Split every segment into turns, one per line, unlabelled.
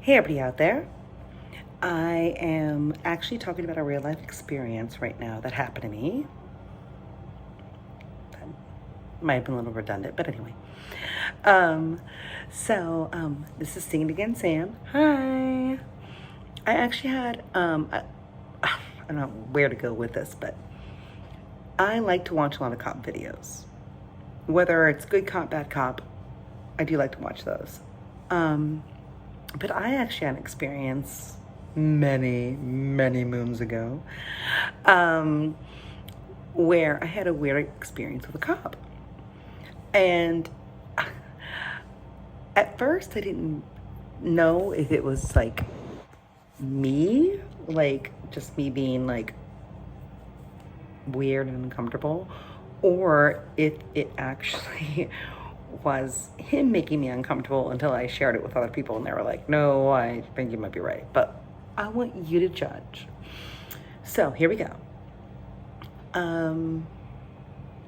Hey, everybody out there. I am actually talking about a real life experience right now that happened to me. That might have been a little redundant, but anyway. Um, this is Singing Again Sam. Hi. I actually had, I don't know where to go with this, but I like to watch a lot of cop videos. Whether it's good cop, bad cop, I do like to watch those. But I actually had an experience many moons ago where I had a weird experience with a cop. And at first I didn't know if it was like me, like just me being like weird and uncomfortable, or if it actually was him making me uncomfortable until I shared it with other people and they were like, no, I think you might be right. But I want you to judge. So here we go.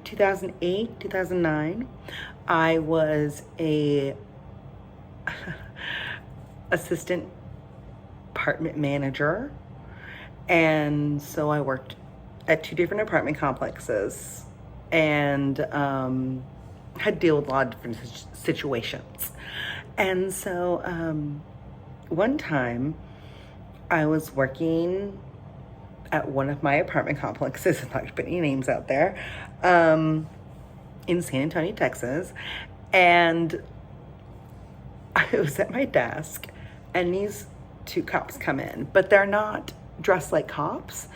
2008, 2009, I was a assistant apartment manager. And so I worked at two different apartment complexes and had to deal with a lot of different situations. And so one time I was working at one of my apartment complexes, I'm not going to put any names out there, in San Antonio, Texas. And I was at my desk and these two cops come in, but they're not dressed like cops.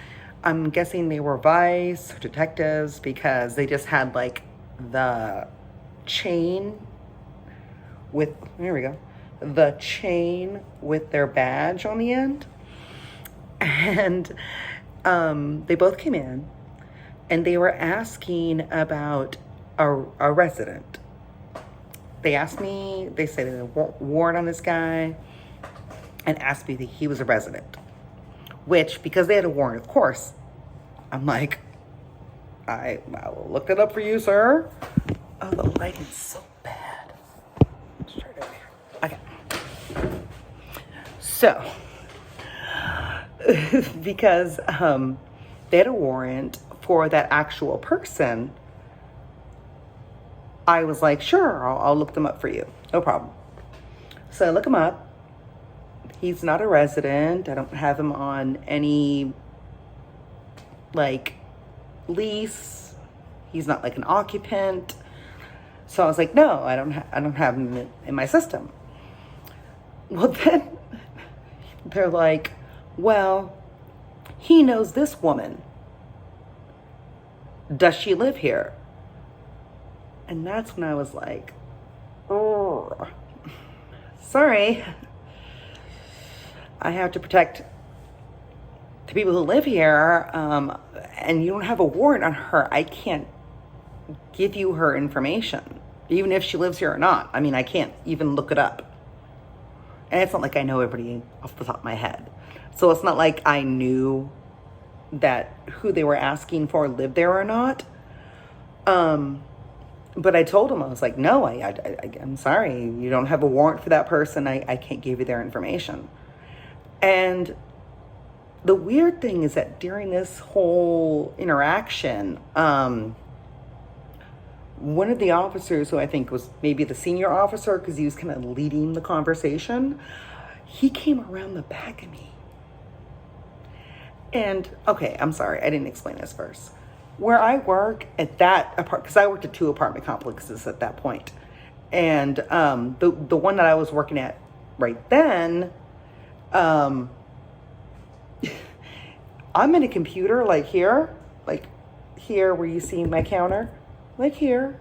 I'm guessing they were vice or detectives because they just had like the chain with, there we go, the chain with their badge on the end. And they both came in and they were asking about a resident. They asked me, they said they had a warrant on this guy and asked me if he was a resident. Which, because they had a warrant, of course, I'm like, I will look it up for you, sir. Oh, the lighting's so bad. Straight over here. Okay. So, because they had a warrant for that actual person, I was like, sure, I'll look them up for you. No problem. So I look him up. He's not a resident. I don't have him on any, like, lease. He's not like an occupant. So I was like, no, I don't have him in my system. Well, then they're like, well, he knows this woman. Does she live here? And that's when I was like, oh, sorry. I have to protect the people who live here, and you don't have a warrant on her. I can't give you her information, even if she lives here or not. I mean, I can't even look it up. And it's not like I know everybody off the top of my head. So it's not like I knew that who they were asking for lived there or not. But I told him, I was like, no, I'm sorry. You don't have a warrant for that person. I can't give you their information. And the weird thing is that during this whole interaction, one of the officers, who I think was maybe the senior officer because he was kind of leading the conversation, he came around the back of me. And, okay, I'm sorry, I didn't explain this first. Where I work at that apartment, because I worked at two apartment complexes at that point. And the one that I was working at right then, I'm in a computer like here where you see my counter, like here,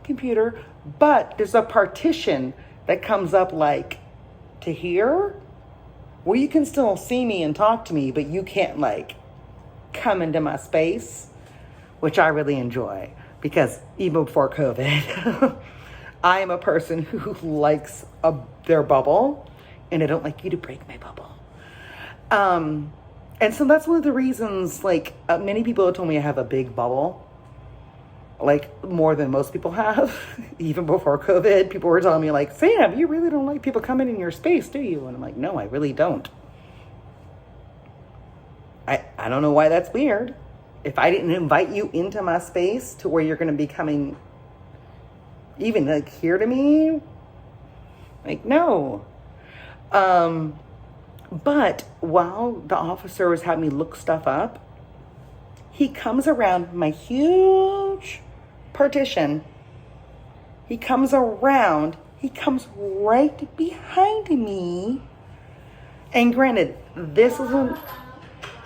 computer, but there's a partition that comes up like to here where you can still see me and talk to me, but you can't like come into my space, which I really enjoy because even before COVID, I am a person who likes their bubble, and I don't like you to break my bubble. And so that's one of the reasons, like, many people have told me I have a big bubble. like more than most people have. Even before COVID, people were telling me like, Sam, you really don't like people coming in your space, do you? And I'm like, no, I really don't. I don't know why that's weird. If I didn't invite you into my space to where you're going to be coming even like here to me, like, no. But while the officer was having me look stuff up, he comes around my huge partition. He comes around, he comes right behind me. And granted, this is when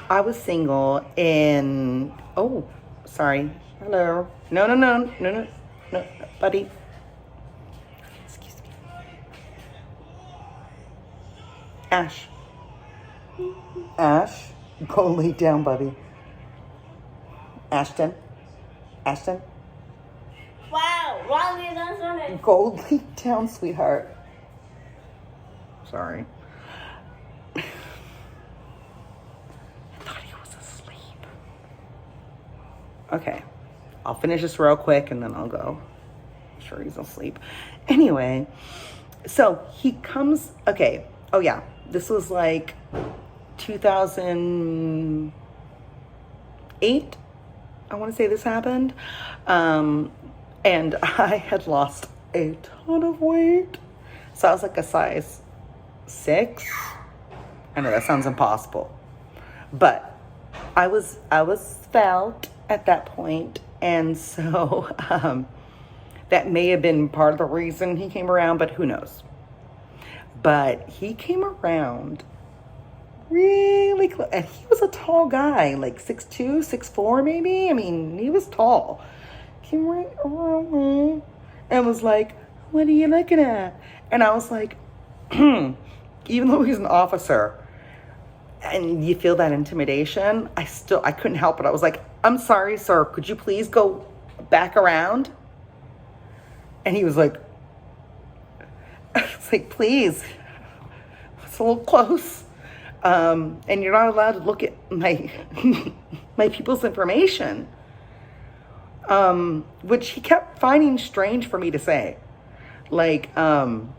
I was single and, oh, sorry. Hello. No, buddy. Excuse me. Ash, go lay down, buddy. Ashton.
Wow, why are you not running?
Go lay down, sweetheart. Sorry. I thought he was asleep. Okay, I'll finish this real quick and then I'll go. I'm sure he's asleep. Anyway, so he comes, okay. Oh yeah, this was like 2008. I want to say this happened. And I had lost a ton of weight. So I was like a size 6. I know that sounds impossible. But I was svelte at that point. And so that may have been part of the reason he came around, but who knows. But he came around really close. And he was a tall guy, like 6'2", 6'4", maybe. I mean, he was tall. Came right around me and was like, what are you looking at? And I was like, even though he's an officer and you feel that intimidation, I couldn't help it. I was like, I'm sorry, sir. Could you please go back around? And he was like, it's like, please. It's a little close. And you're not allowed to look at my people's information. Which he kept finding strange for me to say. Like, I'm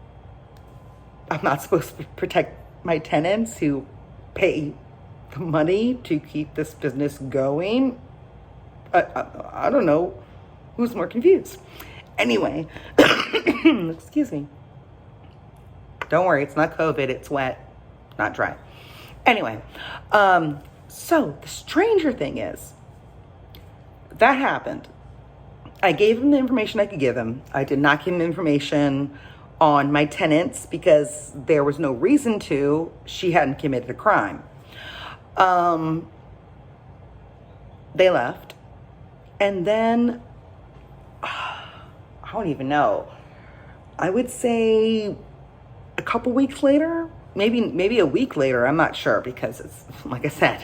not supposed to protect my tenants who pay the money to keep this business going. I don't know who's more confused. Anyway, excuse me. Don't worry, it's not COVID, it's wet, not dry. Anyway, so the stranger thing is, that happened. I gave him the information I could give him. I did not give him information on my tenants because there was no reason to. She hadn't committed a crime. They left. And then, I don't even know. I would say a couple weeks later, maybe a week later, I'm not sure because it's, like I said,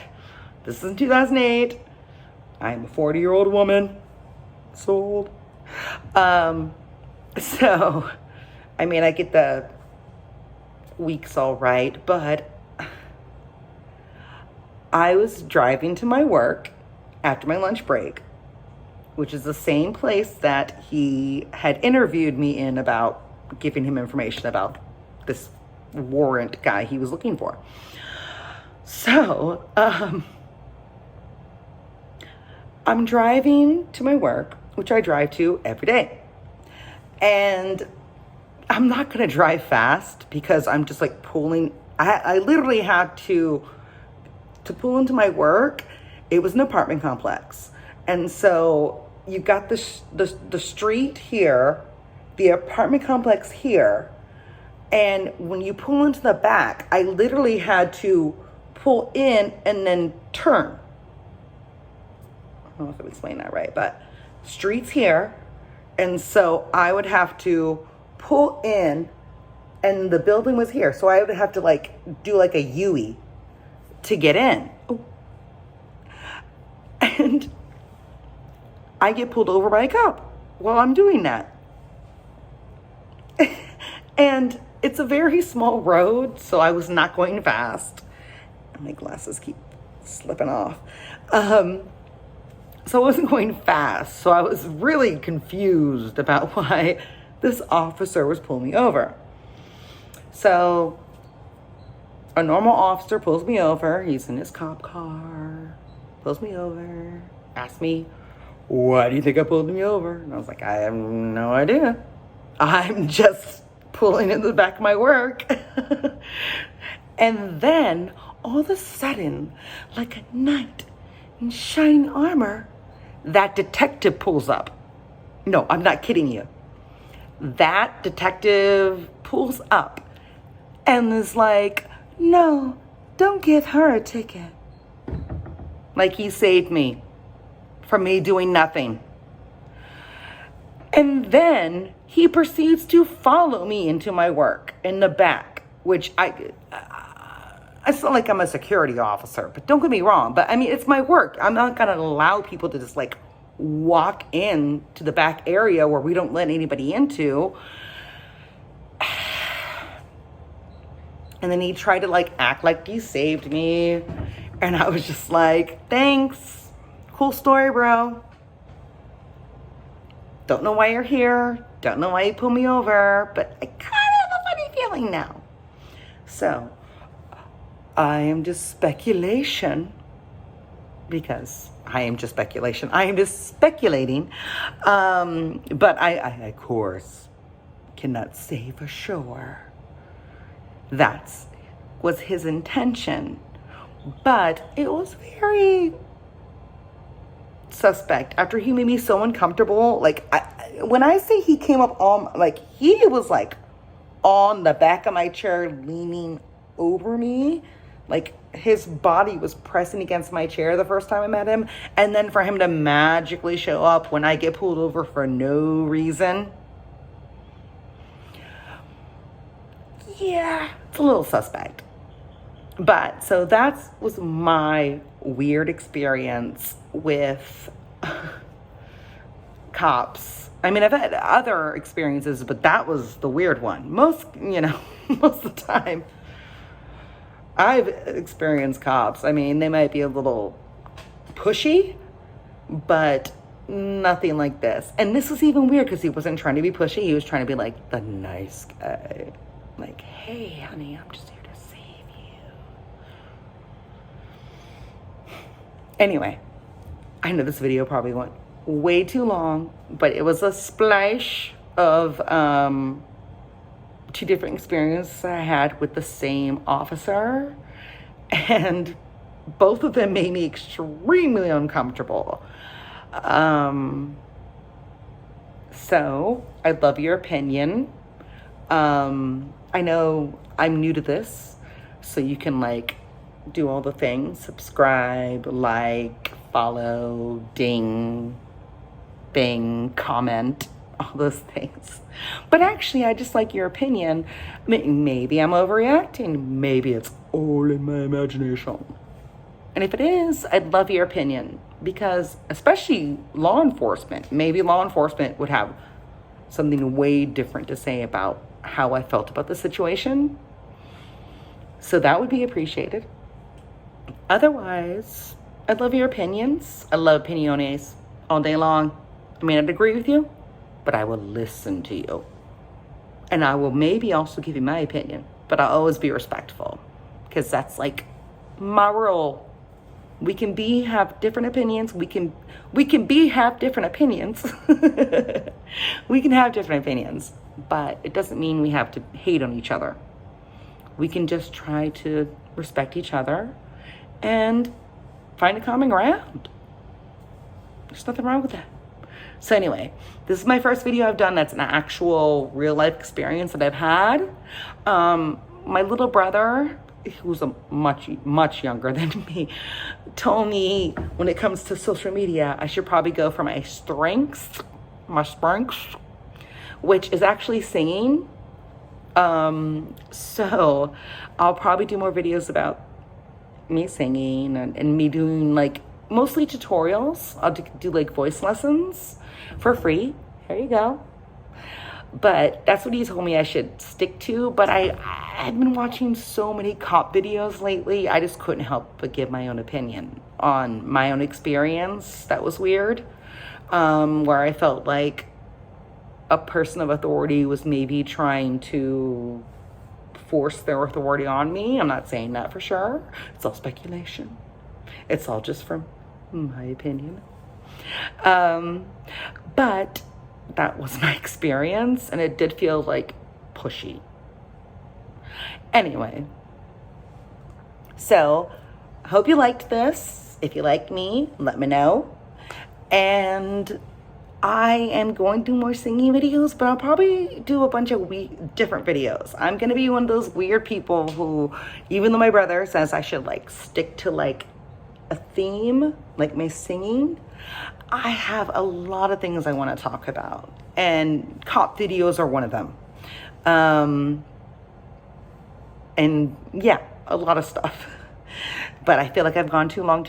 this is in 2008. I'm a 40-year-old woman. Sold. So, I mean, I get the weeks all right, but I was driving to my work after my lunch break, which is the same place that he had interviewed me in about giving him information about this warrant guy he was looking for. So, I'm driving to my work, which I drive to every day. And I'm not going to drive fast because I'm just like pulling. I literally had to pull into my work. It was an apartment complex. And so you got the street here, the apartment complex here. And when you pull into the back, I literally had to pull in and then turn. I don't know if I'm explaining that right, but streets here. And so I would have to pull in and the building was here. So I would have to like do like a U-E to get in. Oh. And I get pulled over by a cop while I'm doing that. And it's a very small road, so I was not going fast. My glasses keep slipping off. So I wasn't going fast. So I was really confused about why this officer was pulling me over. So a normal officer pulls me over. He's in his cop car, pulls me over, asks me, why do you think I pulled me over? And I was like, I have no idea. I'm just pulling in the back of my work. And then all of a sudden, like a knight in shining armor, that detective pulls up. No, I'm not kidding you. That detective pulls up and is like, no, don't give her a ticket. Like he saved me from me doing nothing. And then he proceeds to follow me into my work in the back, which it's not like I'm a security officer, but don't get me wrong. But I mean, it's my work. I'm not going to allow people to just like walk in to the back area where we don't let anybody into. And then he tried to like act like he saved me. And I was just like, thanks. Cool story, bro. Don't know why you're here. Don't know why you pulled me over. But I kind of have a funny feeling now. So I am just speculation. Because I am just speculation. I am just speculating. But I, of course, cannot say for sure. That was his intention. But it was very suspect after he made me so uncomfortable. Like, when I say he came up on, like, he was like on the back of my chair leaning over me. Like, his body was pressing against my chair the first time I met him. And then for him to magically show up when I get pulled over for no reason. Yeah, it's a little suspect. But so that was my weird experience with cops. I mean, I've had other experiences, but that was the weird one. Most of the time I've experienced cops. I mean, they might be a little pushy, but nothing like this. And this was even weird because he wasn't trying to be pushy. He was trying to be like the nice guy. Like, hey, honey, I'm just here to save you. Anyway, I know this video probably went way too long, but it was a splash of two different experiences I had with the same officer. And both of them made me extremely uncomfortable. So I'd love your opinion. I know I'm new to this, so you can like do all the things, subscribe, like, follow, ding, bing, comment, all those things. But actually, I just like your opinion. Maybe I'm overreacting. Maybe it's all in my imagination. And if it is, I'd love your opinion, because especially law enforcement, maybe law enforcement would have something way different to say about how I felt about the situation. So that would be appreciated. Otherwise, I love your opinions. I love opiniones all day long. I may not agree with you, but I will listen to you. And I will maybe also give you my opinion, but I'll always be respectful, because that's like my role. We can have different opinions. We can have different opinions. We can have different opinions, but it doesn't mean we have to hate on each other. We can just try to respect each other and find a common ground. There's nothing wrong with that. So anyway, this is my first video I've done that's an actual real life experience that I've had. My little brother, who's a much younger than me, told me when it comes to social media, I should probably go for my strengths, which is actually singing. So I'll probably do more videos about me singing and me doing like mostly tutorials. I'll do like voice lessons for free. There you go. But that's what he told me I should stick to. But I've been watching so many cop videos lately, I just couldn't help but give my own opinion. on my own experience that was weird, where I felt like a person of authority was maybe trying to force their authority on me. I'm not saying that for sure. It's all speculation. It's all just from my opinion. But that was my experience, and it did feel like pushy. Anyway, so I hope you liked this. If you liked me, let me know. And I am going to do more singing videos, but I'll probably do a bunch of different videos. I'm going to be one of those weird people who, even though my brother says I should like stick to like a theme, like my singing, I have a lot of things I want to talk about, and cop videos are one of them. And yeah, a lot of stuff. But I feel like I've gone too long. I've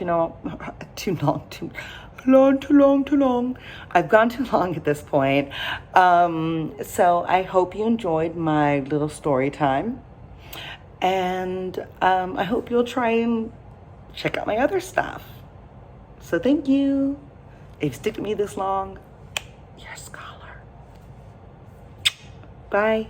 gone too long at this point. So I hope you enjoyed my little story time. And I hope you'll try and check out my other stuff. So thank you. If you stick with me this long, you're a scholar. Bye.